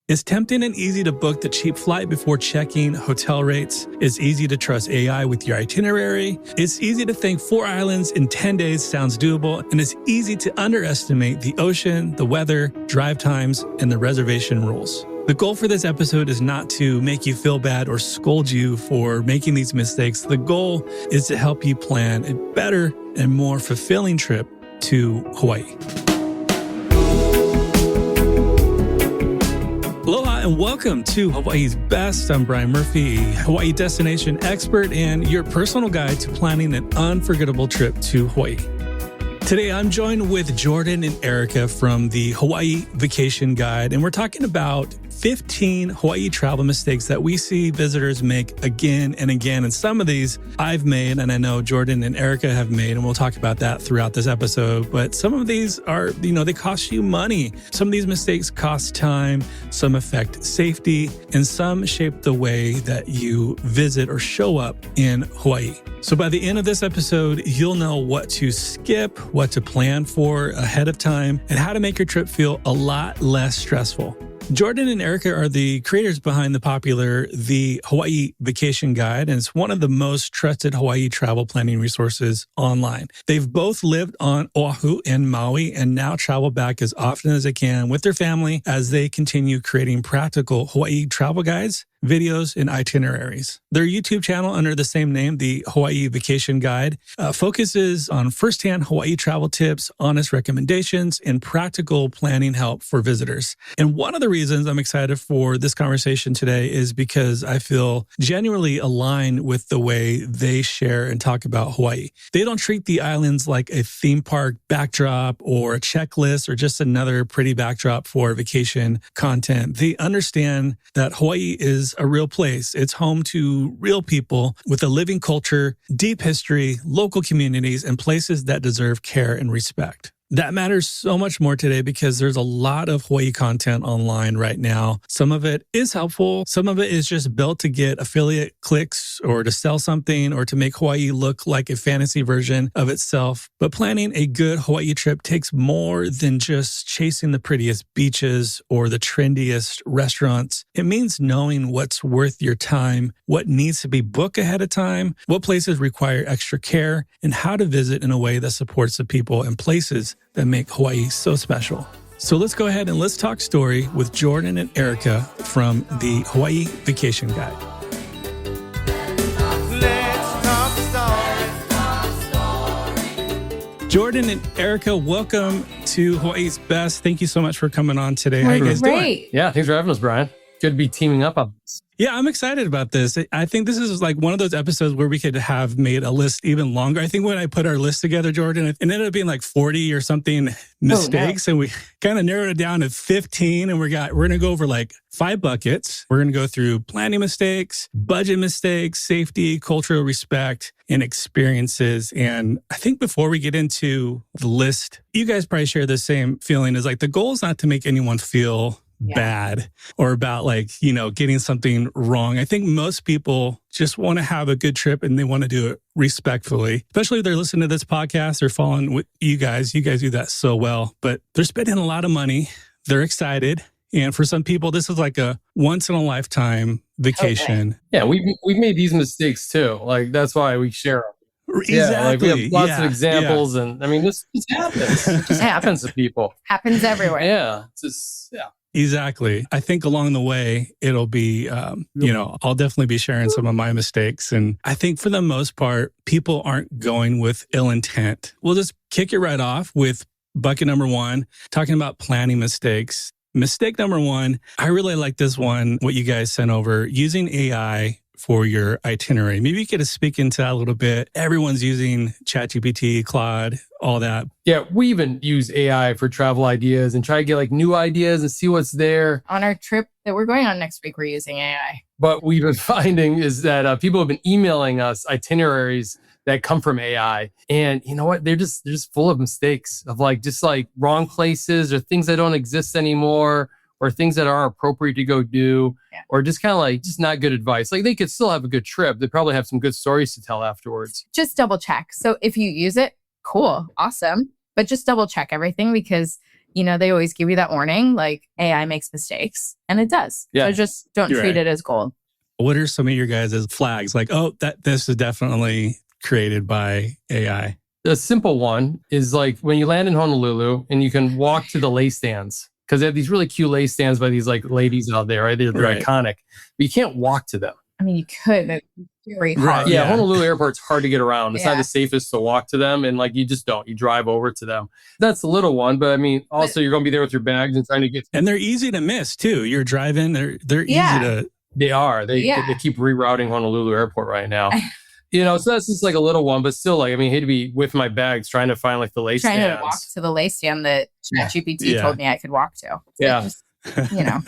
It's tempting and easy to book the cheap flight before checking hotel rates. It's easy to trust AI with your itinerary. It's easy to think 4 islands in 10 days sounds doable. And it's easy to underestimate the ocean, the weather, drive times, and the reservation rules. The goal for this episode is not to make you feel bad or scold you for making these mistakes. The goal is to help you plan a better and more fulfilling trip to Hawaii. Aloha and welcome to Hawaii's Best. I'm Bryan Murphy, Hawaii destination expert and your personal guide to planning an unforgettable trip to Hawaii. Today, I'm joined with Jordan and Erica from the Hawaii Vacation Guide, and we're talking about 15 Hawaii travel mistakes that we see visitors make again and again. And some of these I've made, and I know Jordan and Erica have made, and we'll talk about that throughout this episode. But some of these are, they cost you money. Some of these mistakes cost time, some affect safety, and some shape the way that you visit or show up in Hawaii. So by the end of this episode, you'll know what to skip, what to plan for ahead of time, and how to make your trip feel a lot less stressful. Jordan and Erica are the creators behind the popular The Hawaii Vacation Guide, and it's one of the most trusted Hawaii travel planning resources online. They've both lived on Oahu and Maui and now travel back as often as they can with their family as they continue creating practical Hawaii travel guides, videos, and itineraries. Their YouTube channel under the same name, The Hawaii Vacation Guide, focuses on firsthand Hawaii travel tips, honest recommendations, and practical planning help for visitors. And one of the reasons I'm excited for this conversation today is because I feel genuinely aligned with the way they share and talk about Hawaii. They don't treat the islands like a theme park backdrop or a checklist or just another pretty backdrop for vacation content. They understand that Hawaii is a real place. It's home to real people with a living culture, deep history, local communities, and places that deserve care and respect. That matters so much more today because there's a lot of Hawaii content online right now. Some of it is helpful. Some of it is just built to get affiliate clicks or to sell something or to make Hawaii look like a fantasy version of itself. But planning a good Hawaii trip takes more than just chasing the prettiest beaches or the trendiest restaurants. It means knowing what's worth your time, what needs to be booked ahead of time, what places require extra care, and how to visit in a way that supports the people and places that make Hawaii so special. So let's go ahead and let's talk story with Jordan and Erica from the Hawaii Vacation Guide. Jordan and Erica, welcome to Hawaii's Best. Thank you so much for coming on today. How are you guys doing? Yeah, thanks for having us, Bryan. Good to be teaming up on this. Yeah, I'm excited about this. I think this is like one of those episodes where we could have made a list even longer. I think when I put our list together, Jordan, it ended up being like 40 or something mistakes. And we kind of narrowed it down to 15. And we're going to go over like 5 buckets. We're going to go through planning mistakes, budget mistakes, safety, cultural respect, and experiences. And I think before we get into the list, you guys probably share the same feeling is like the goal is not to make anyone feel bad or about getting something wrong. I think most people just want to have a good trip and they want to do it respectfully, especially if they're listening to this podcast or following with you guys. You guys do that so well, but they're spending a lot of money. They're excited. And for some people, this is like a once in a lifetime vacation. Okay. Yeah, we've made these mistakes too. Like that's why we share them. Exactly. Yeah, like we have lots of examples, and I mean, this happens. It just happens to people. Happens everywhere. Yeah, it's just Exactly. I think along the way, it'll be, I'll definitely be sharing some of my mistakes. And I think for the most part, people aren't going with ill intent. We'll just kick it right off with bucket number 1, talking about planning mistakes. Mistake number 1, I really like this one, what you guys sent over, using AI for your itinerary. Maybe you could speak into that a little bit. Everyone's using ChatGPT, Claude, all that. Yeah, we even use AI for travel ideas and try to get like new ideas and see what's there. On our trip that we're going on next week, we're using AI. But we've been finding is that people have been emailing us itineraries that come from AI. And you know what? They're just full of mistakes of just wrong places or things that don't exist anymore, or things that aren't appropriate to go do, or just kind of just not good advice. Like they could still have a good trip. They probably have some good stories to tell afterwards. Just double check. So if you use it, cool, awesome. But just double check everything because they always give you that warning, like AI makes mistakes, and it does. Yeah. So just don't You're treat right. it as gold. What are some of your guys' flags? Like, oh, this is definitely created by AI. The simple one is like when you land in Honolulu and you can walk to the lay stands, because they have these really cute lay stands by these like ladies out there, right? They're Right. iconic, but you can't walk to them. I mean, you could, but it's very hard. Right. Yeah, Yeah. Honolulu Airport's hard to get around. It's not Yeah. the safest to walk to them. And like, you just don't. You drive over to them. That's the little one. But I mean, also you're going to be there with your bags and trying to get. And they're easy to miss too. You're driving, they're Yeah. easy to. They are. They Yeah. keep rerouting Honolulu Airport right now. So that's just like a little one. But still, like, I mean, I hate to be with my bags trying to find like the lay Trying stands. to walk to the lay stand that ChatGPT Yeah. told me I could walk to. So Yeah. just,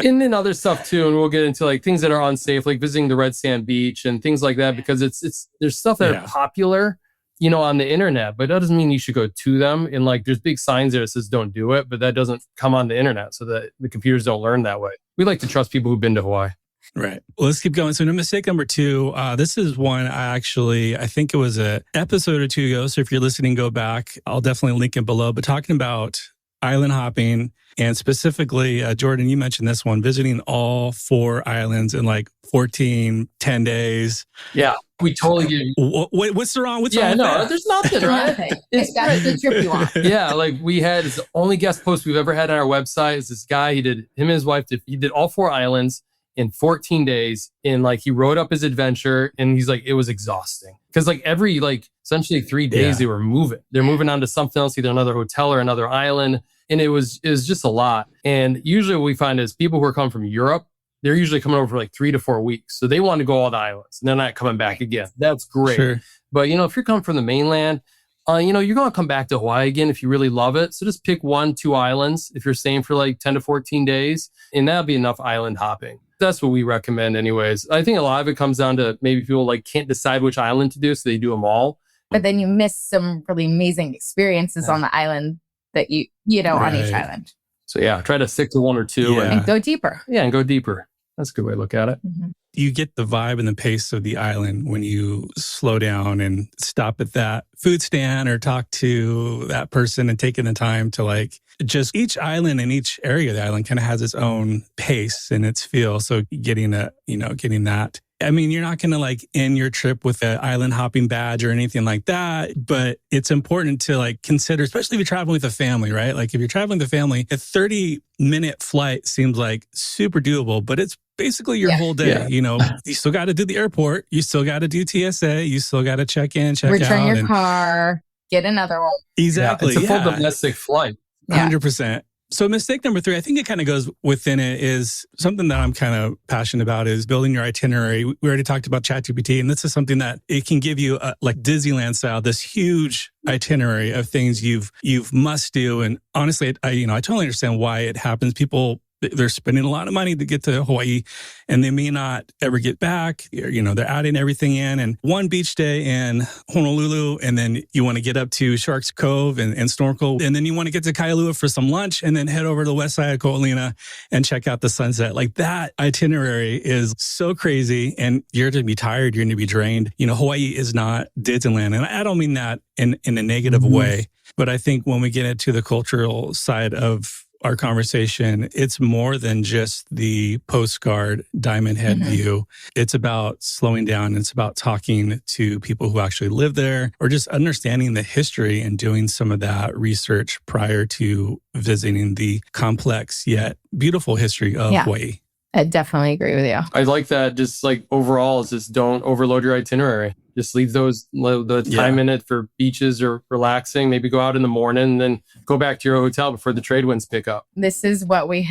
And then other stuff too, and we'll get into like things that are unsafe, like visiting the red sand beach and things like that, because there's stuff that Yeah. are popular, on the internet, but that doesn't mean you should go to them. And like, there's big signs there that says don't do it, but that doesn't come on the internet, so that the computers don't learn that way. We like to trust people who've been to Hawaii. Right. Well, let's keep going. So mistake number 2, this is one I think it was an episode or 2 ago. So if you're listening, go back. I'll definitely link it below. But talking about island hopping, and specifically, Jordan, you mentioned this one, visiting all 4 islands in like 10 days. Yeah, we totally get you. What's wrong? What's wrong with that? There's nothing, right? nothing. It's got the trip you want. Yeah, like we had, it's the only guest post we've ever had on our website. Is this guy, him and his wife, he did all 4 islands in 14 days. And like, he wrote up his adventure, and he's like, it was exhausting. Because like every, essentially 3 days they were moving. They're moving on to something else, either another hotel or another island. And it was just a lot. And usually what we find is people who are coming from Europe, they're usually coming over for like 3 to 4 weeks. So they want to go all the islands and they're not coming back again. That's great. Sure. But if you're coming from the mainland, you're going to come back to Hawaii again if you really love it. So just pick 1-2 islands if you're staying for like 10 to 14 days, and that'll be enough island hopping. That's what we recommend anyways. I think a lot of it comes down to maybe people like can't decide which island to do, so they do them all. But then you miss some really amazing experiences on the island that on each Right. island. So yeah, try to stick to 1 or 2 Yeah. And go deeper. and go deeper. That's a good way to look at it. Mhm. You get the vibe and the pace of the island when you slow down and stop at that food stand or talk to that person and taking the time to like just each island and each area of the island kind of has its own pace and its feel. So getting that. I mean, you're not going to like end your trip with an island hopping badge or anything like that, but it's important to like consider, especially if you're traveling with a family, right? Like if you're traveling with a family, a 30-minute flight seems like super doable, but it's basically your whole day. Yeah. You still got to do the airport. You still got to do TSA. You still got to check in, check Return out. your car, get another one. Exactly. Yeah, it's a full domestic flight. Yeah. 100%. So mistake number 3, I think it kind of goes within it, is something that I'm kind of passionate about, is building your itinerary. We already talked about ChatGPT, and this is something that it can give you like Disneyland style, this huge itinerary of things you've must do. And honestly, I totally understand why it happens. People, they're spending a lot of money to get to Hawaii and they may not ever get back. They're adding everything in, and one beach day in Honolulu, and then you want to get up to Sharks Cove and snorkel. And then you want to get to Kailua for some lunch and then head over to the west side of Ko'olina and check out the sunset. Like that itinerary is so crazy, and you're going to be tired. You're going to be drained. Hawaii is not Disneyland. And I don't mean that in a negative way, but I think when we get into the cultural side of our conversation, it's more than just the postcard diamond head view. It's about slowing down. It's about talking to people who actually live there, or just understanding the history and doing some of that research prior to visiting the complex yet beautiful history of Hawaii. I definitely agree with you. I like that. Just like overall, is just don't overload your itinerary. Just leave the time in it for beaches or relaxing. Maybe go out in the morning and then go back to your hotel before the trade winds pick up. This is what we've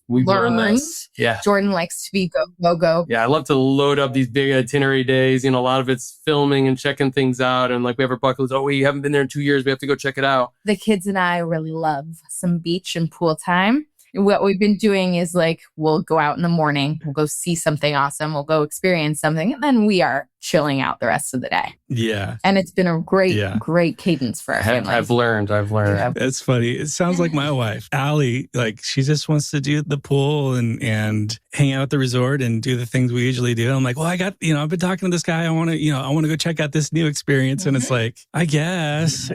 learned learned. this. Yeah. Jordan likes to be go. Yeah, I love to load up these big itinerary days. A lot of it's filming and checking things out. And like we have our bucket list. Oh, we haven't been there in 2 years. We have to go check it out. The kids and I really love some beach and pool time. What we've been doing is like, we'll go out in the morning, we'll go see something awesome, we'll go experience something, and then we are chilling out the rest of the day. Yeah. And it's been a great cadence for our family. I've learned. That's funny. It sounds like my wife, Allie, like she just wants to do the pool and hang out at the resort and do the things we usually do. I'm like, well, I've been talking to this guy. I want to go check out this new experience. And it's like, I guess.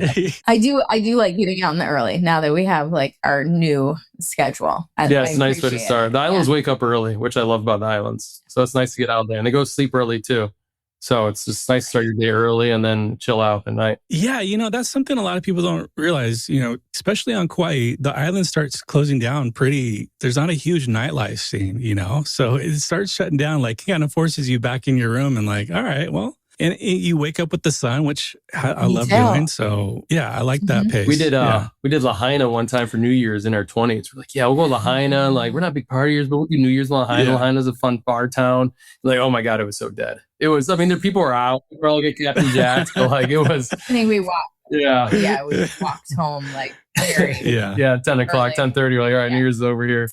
I do like getting out in the early now that we have like our new schedule. It's a nice way to start. The islands wake up early, which I love about the islands. So it's nice to get out there, and they go to sleep early too. So it's just nice to start your day early and then chill out at night. Yeah, that's something a lot of people don't realize, especially on Kauai, the island starts closing down there's not a huge nightlife scene, so it starts shutting down, like kind of forces you back in your room and like, all right, well, and you wake up with the sun, which I love doing. So yeah, I like that pace. We did Lahaina one time for New Year's in our 20s. We're like, yeah, we'll go to Lahaina. Like, we're not big partiers, but we'll do New Year's in Lahaina. Yeah. Lahaina's a fun bar town. Like, oh my God, it was so dead. It was, the people were out. We were all getting Captain Jacks, but like it was. I think we walked. Yeah. Yeah, we walked home like very. Yeah, 10 o'clock, 10:30. We're like, all right, New Year's is over here.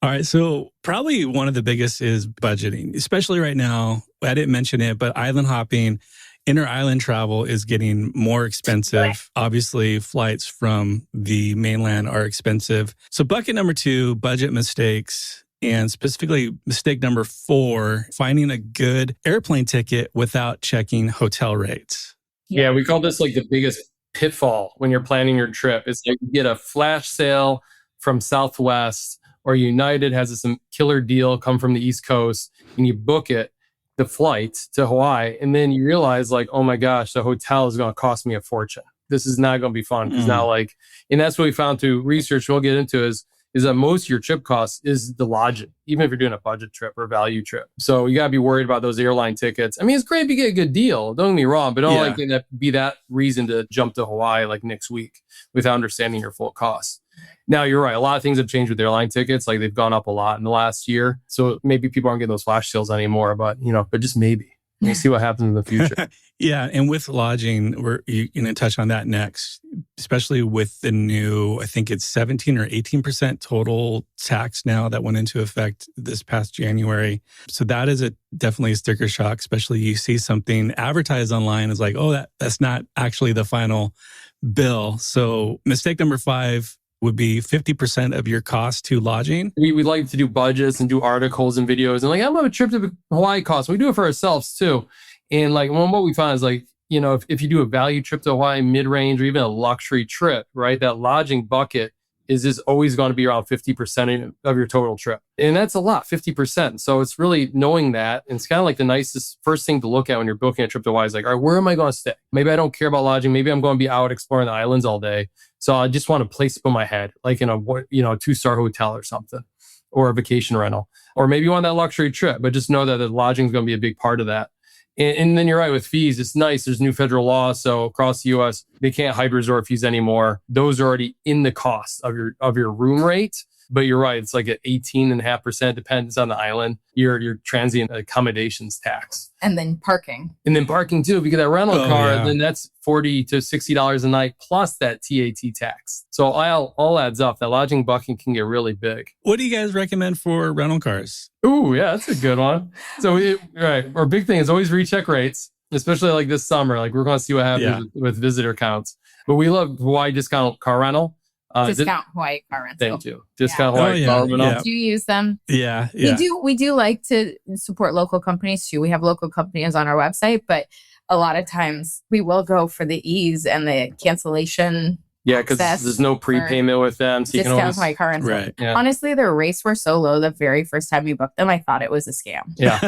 All right. So probably one of the biggest is budgeting, especially right now. I didn't mention it, but island hopping, inter-island travel is getting more expensive. Right. Obviously, flights from the mainland are expensive. So bucket number 2, budget mistakes. And specifically mistake number 4, finding a good airplane ticket without checking hotel rates. Yeah, we call this like the biggest pitfall when you're planning your trip. It's like you get a flash sale from Southwest, or United has some killer deal come from the East Coast, and you book it, the flight to Hawaii, and then you realize like, oh my gosh, the hotel is going to cost me a fortune. This is not going to be fun. Because now and that's what we found through research we'll get into is that most of your trip costs is the lodging, even if you're doing a budget trip or a value trip. So you got to be worried about those airline tickets. It's great if you get a good deal. Don't get me wrong, but don't let that be that reason to jump to Hawaii like next week without understanding your full costs. Now, you're right. A lot of things have changed with airline tickets. Like they've gone up a lot in the last year. So maybe people aren't getting those flash sales anymore, but just maybe. We'll see what happens in the future. Yeah. And with lodging, we're going to touch on that next, especially with the new, I think it's 17 or 18% total tax now that went into effect this past January. So that is definitely a sticker shock, especially you see something advertised online is like, oh, that's not actually the final bill. So mistake number 5 would be 50% of your cost to lodging. We like to do budgets and do articles and videos. And like, I'm on a trip to Hawaii cost. We do it for ourselves too. And like, what we find is like, if you do a value trip to Hawaii, mid-range, or even a luxury trip, right? That lodging bucket is just always going to be around 50% of your total trip. And that's a lot, 50%. So it's really knowing that. And it's kind of like the nicest first thing to look at when you're booking a trip to Hawaii is like, all right, where am I going to stay? Maybe I don't care about lodging. Maybe I'm going to be out exploring the islands all day. So I just want a place to put my head, like in a 2-star hotel or something, or a vacation rental. Or maybe you want that luxury trip, but just know that the lodging is going to be a big part of that. And then you're right with fees. It's nice. There's new federal law. So across the U.S., they can't hide resort fees anymore. Those are already in the cost of your room rate. But you're right. It's like at 18.5%, depends on the island, your transient accommodations tax. And then parking. And then parking too. If you get that rental car, then that's $40 to $60 a night plus that TAT tax. So all adds up. That lodging bucket can get really big. What do you guys recommend for rental cars? Ooh, yeah, that's a good one. So our big thing is always recheck rates, especially like this summer. Like we're going to see what happens with visitor counts. But we love Hawaii discount car rental. Discount Hawaii car rental. Thank you. Discount Hawaii car rental. Do you use them? Yeah. We do like to support local companies too. We have local companies on our website, but a lot of times we will go for the ease and the cancellation. Yeah, because there's no prepayment with them. So you can always Hawaii car rental. Right. Yeah. Honestly, their rates were so low the very first time we booked them, I thought it was a scam. Yeah.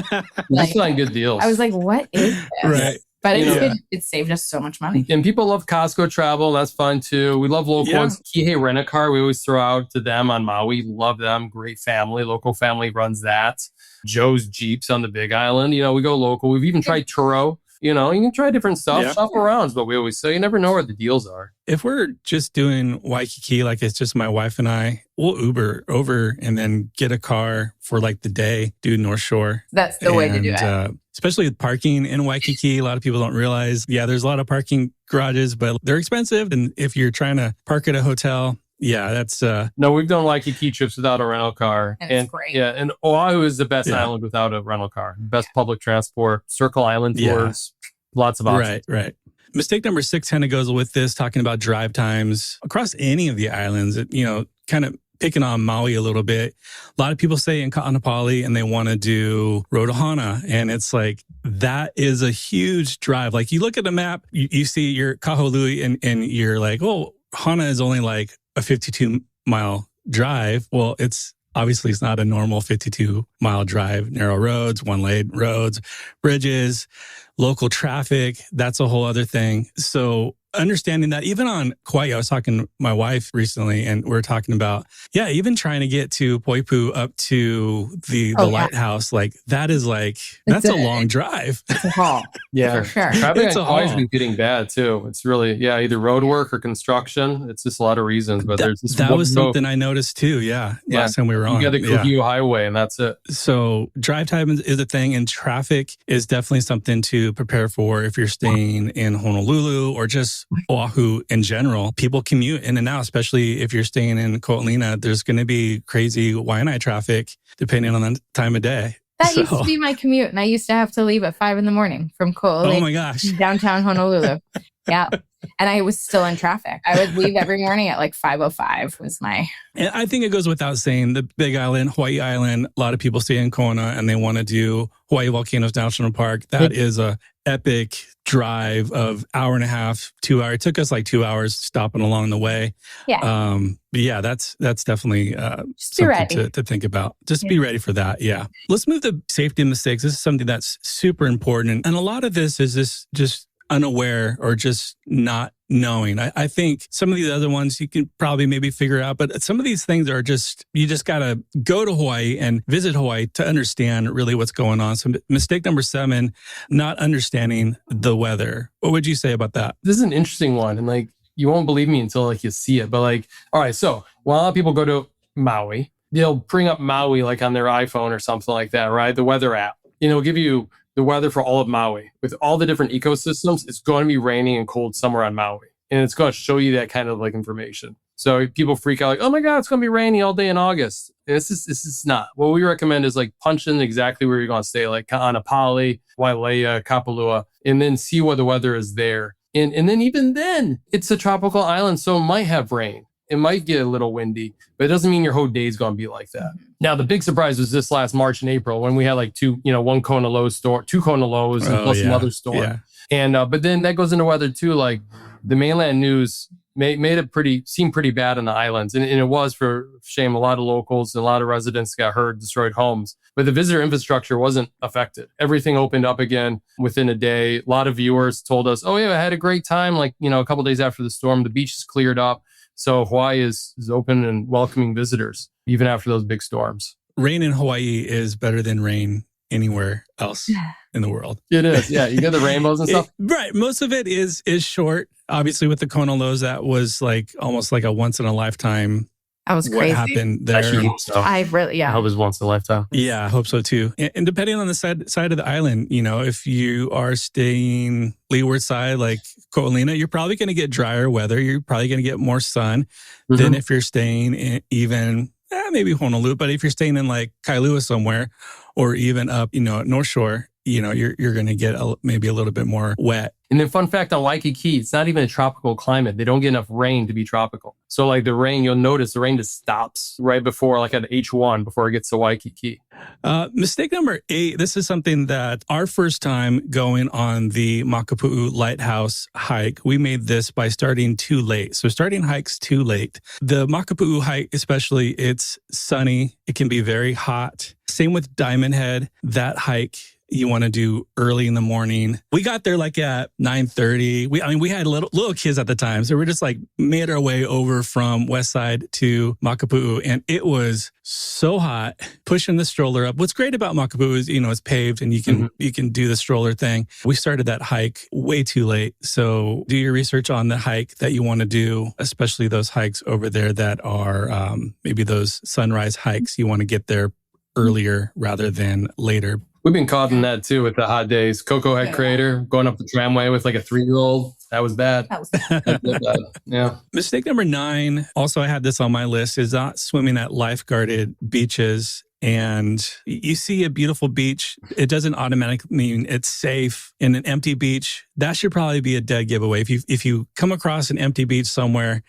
Just find good deals. I was like, what is this? Right. But it saved us so much money. And people love Costco travel. That's fun too. We love local ones. Kihei Rent-A-Car, we always throw out to them on Maui. Love them. Great family. Local family runs that. Joe's Jeeps on the Big Island. We go local. We've even tried Turo. You can try different stuff, shop around, but we always say you never know where the deals are. If we're just doing Waikiki, like it's just my wife and I, we'll Uber over and then get a car for like the day, do North Shore. That's the way to do it. Especially with parking in Waikiki, a lot of people don't realize, there's a lot of parking garages, but they're expensive. And if you're trying to park at a hotel, Yeah, that's No, we've done Waikiki trips without a rental car. And it's great. Yeah, and Oahu is the best Yeah. island without a rental car. Best public transport, Circle Island tours, lots of options. right. Mistake number 6 kind of goes with this, talking about drive times across any of the islands. Kind of picking on Maui a little bit. A lot of people say in Ka'anapali and they want to do Rotohana. And it's like, that is a huge drive. Like you look at the map, you see your Kahului and you're like, oh, Hana is only like a 52-mile drive. Well, it's not a normal 52-mile drive. Narrow roads, one-lane roads, bridges, local traffic. That's a whole other thing. So understanding that, even on Kauai, I was talking to my wife recently and we're talking about, even trying to get to Poipu up to the lighthouse, like that's a long drive. It's a haul. Yeah, for sure. Traffic It's on a Kauai's haul. been getting bad too. It's really, either road work or construction. It's just a lot of reasons, but there's this that was something I noticed too. Last time we were on. You got the Kuhiu Highway and that's it. So drive time is a thing, and traffic is definitely something to prepare for if you're staying in Honolulu or just Oahu in general. People commute in and out, especially if you're staying in Ko'olina. There's going to be crazy Waianae traffic depending on the time of day. That used to be my commute, and I used to have to leave at 5 a.m. from Ko'olina. Oh my gosh. Downtown Honolulu. Yeah. And I was still in traffic. I would leave every morning at like 5:05 was my... And I think it goes without saying, the Big Island, Hawaii Island, a lot of people stay in Kona and they want to do Hawaii Volcanoes National Park. That is a epic drive of hour and a half, 2 hours. It took us like 2 hours stopping along the way. Yeah. But yeah, that's definitely Just be ready. something to think about. Just be ready for that. Yeah. Let's move to safety and mistakes. This is something that's super important. And a lot of this is just unaware or just not knowing. I think some of these other ones you can probably maybe figure out, but some of these things are you just got to go to Hawaii and visit Hawaii to understand really what's going on. So mistake number 7, not understanding the weather. What would you say about that? This is an interesting one. And like, you won't believe me until like you see it. But like, all right, so when a lot of people go to Maui, they'll bring up Maui like on their iPhone or something like that, right? The weather app, it'll give you the weather for all of Maui. With all the different ecosystems, it's going to be raining and cold somewhere on Maui. And it's going to show you that kind of like information. So people freak out like, oh my God, it's going to be rainy all day in August. And this is not. What we recommend is like punch in exactly where you're going to stay, like Ka'anapali, Wailea, Kapalua, and then see what the weather is there. And then even then, it's a tropical island, so it might have rain. It might get a little windy, but it doesn't mean your whole day is going to be like that. Now, the big surprise was this last March and April when we had like one Kona low storm, 2 Kona lows, and plus another storm. Yeah. And but then that goes into weather too. Like the mainland news made it seem pretty bad on the islands, and it was, for shame. A lot of locals and a lot of residents got hurt, destroyed homes, but the visitor infrastructure wasn't affected. Everything opened up again within a day. A lot of viewers told us, "Oh yeah, I had a great time." Like a couple of days after the storm, the beach is cleared up. So Hawaii is open and welcoming visitors, even after those big storms. Rain in Hawaii is better than rain anywhere else in the world. It is. Yeah. You get the rainbows and stuff. Right. Most of it is short. Obviously, with the Kona lows, that was like almost like a once in a lifetime. That was crazy. What happened there? Actually, so. I hope it's once in a lifetime. Yeah, I hope so too. And depending on the side of the island, if you are staying leeward side like Ko'olina, you're probably going to get drier weather. You're probably going to get more sun than if you're staying in even maybe Honolulu. But if you're staying in like Kailua somewhere, or even up, North Shore, you're going to get maybe a little bit more wet. And then fun fact on Waikiki, it's not even a tropical climate. They don't get enough rain to be tropical. So like the rain, you'll notice the rain just stops right before, like at H1, before it gets to Waikiki. Mistake number 8, this is something that our first time going on the Makapu'u Lighthouse hike, we made this by starting too late. So starting hikes too late. The Makapu'u hike, especially, it's sunny. It can be very hot. Same with Diamond Head. That hike you want to do early in the morning. We got there like at 9:30. We had little kids at the time, so we're just like made our way over from West Side to Makapu'u, and it was so hot. Pushing the stroller up. What's great about Makapu'u is it's paved and you can do the stroller thing. We started that hike way too late, so do your research on the hike that you want to do, especially those hikes over there that are maybe those sunrise hikes. You want to get there earlier rather than later. We've been caught in that too with the hot days. Coco Head Crater, going up the tramway with like a 3-year-old. That was bad. That was That was bad. Yeah. Mistake number 9, also I had this on my list, is not swimming at lifeguarded beaches. And you see a beautiful beach, it doesn't automatically mean it's safe. In an empty beach, that should probably be a dead giveaway. If you come across an empty beach somewhere,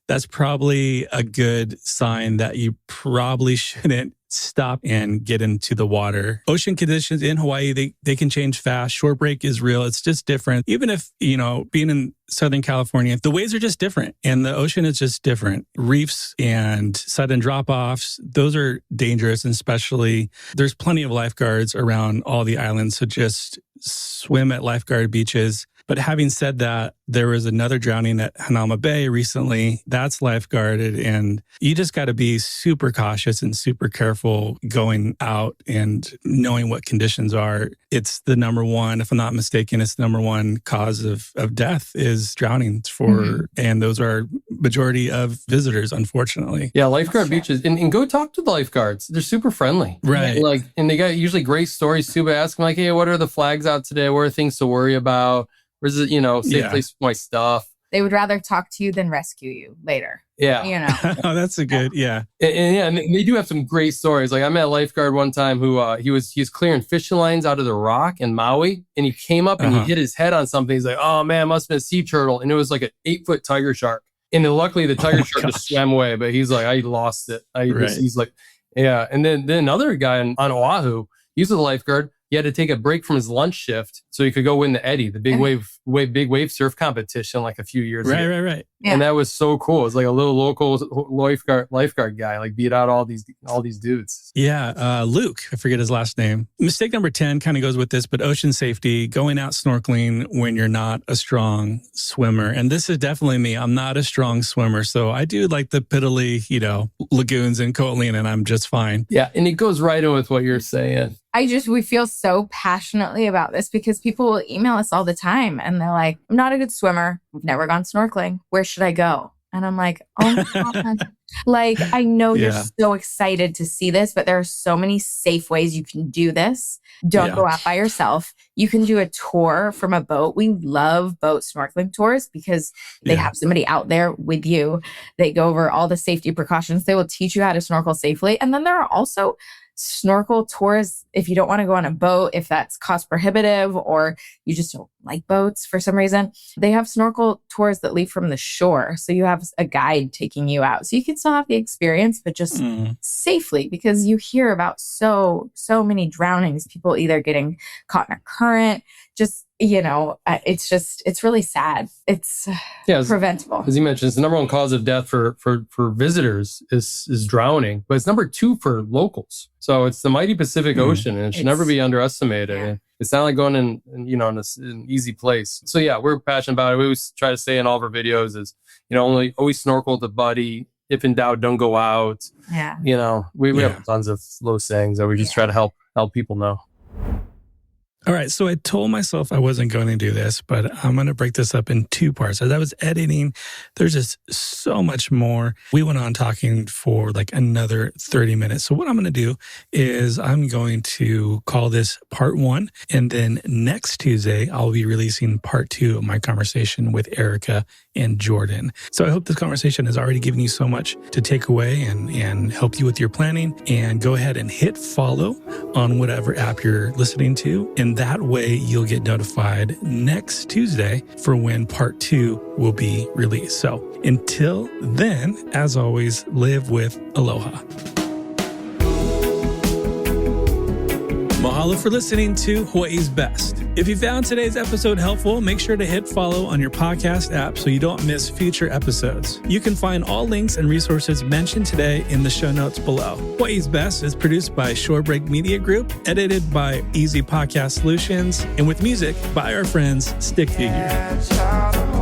that's probably a good sign that you probably shouldn't stop and get into the water. Ocean conditions in Hawaii, they can change fast. Shore break is real. It's just different. Even if, being in Southern California, the waves are just different and the ocean is just different. Reefs and sudden drop-offs, those are dangerous, and especially there's plenty of lifeguards around all the islands. So just swim at lifeguard beaches. But having said that, there was another drowning at Hanauma Bay recently. That's lifeguarded, and you just got to be super cautious and super careful going out and knowing what conditions are. It's the number one, if I'm not mistaken, it's the number one cause of death is drowning and those are majority of visitors, unfortunately. Yeah, lifeguard beaches. And go talk to the lifeguards. They're super friendly. Right. And they got usually great stories too, but ask them hey, what are the flags out today? What are things to worry about? Where's it, safe place for my stuff? They would rather talk to you than rescue you later. Yeah. Oh, that's a good, yeah. And they do have some great stories. Like I met a lifeguard one time who he was clearing fishing lines out of the rock in Maui, and he came up and he hit his head on something. He's like, oh man, must have been a sea turtle. And it was like an 8-foot tiger shark. And then luckily the tiger shark just swam away, but he's like, I lost it. He's like, yeah. And then another guy on Oahu, he's a lifeguard. He had to take a break from his lunch shift so he could go win the Eddie, the big wave surf competition like a few years ago. Right. Yeah. And that was so cool. It's like a little local lifeguard guy, like beat out all these dudes. Yeah, Luke, I forget his last name. Mistake number 10 kind of goes with this, but ocean safety, going out snorkeling when you're not a strong swimmer. And this is definitely me. I'm not a strong swimmer, so I do like the piddly, lagoons in Ko'olina, and I'm just fine. Yeah, and it goes right in with what you're saying. We feel so passionately about this because people will email us all the time and they're like, I'm not a good swimmer. I've never gone snorkeling. Where should I go? And I'm like, oh my God. Like, I know you're so excited to see this, but there are so many safe ways you can do this. Don't go out by yourself. You can do a tour from a boat. We love boat snorkeling tours because they have somebody out there with you. They go over all the safety precautions. They will teach you how to snorkel safely. And then there are also snorkel tours if you don't want to go on a boat, if that's cost prohibitive or you just don't like boats for some reason. They have snorkel tours that leave from the shore. So you have a guide taking you out. So you can still have the experience, but just safely, because you hear about so many drownings, people either getting caught in a current, just, it's really sad. It's preventable. As you mentioned, it's the number one cause of death for visitors is drowning, but it's number 2 for locals. So it's the mighty Pacific Ocean, and it should never be underestimated. Yeah. It's not like going in an easy place. So yeah, we're passionate about it. We always try to say in all of our videos is, always snorkel with a buddy. If in doubt, don't go out. Yeah. We have tons of low sayings that we just try to help people know. All right, so I told myself I wasn't going to do this, but I'm going to break this up in 2 parts. As I was editing, there's just so much more. We went on talking for like another 30 minutes. So what I'm going to do is I'm going to call this part 1. And then next Tuesday, I'll be releasing part 2 of my conversation with Erica and Jordan. So I hope this conversation has already given you so much to take away and help you with your planning. And go ahead and hit follow on whatever app you're listening to. And that way you'll get notified next Tuesday for when part 2 will be released. So until then, as always, live with aloha. Mahalo for listening to Hawaii's Best. If you found today's episode helpful, make sure to hit follow on your podcast app so you don't miss future episodes. You can find all links and resources mentioned today in the show notes below. Hawaii's Best is produced by Shorebreak Media Group, edited by Easy Podcast Solutions, and with music by our friends Stick Figure.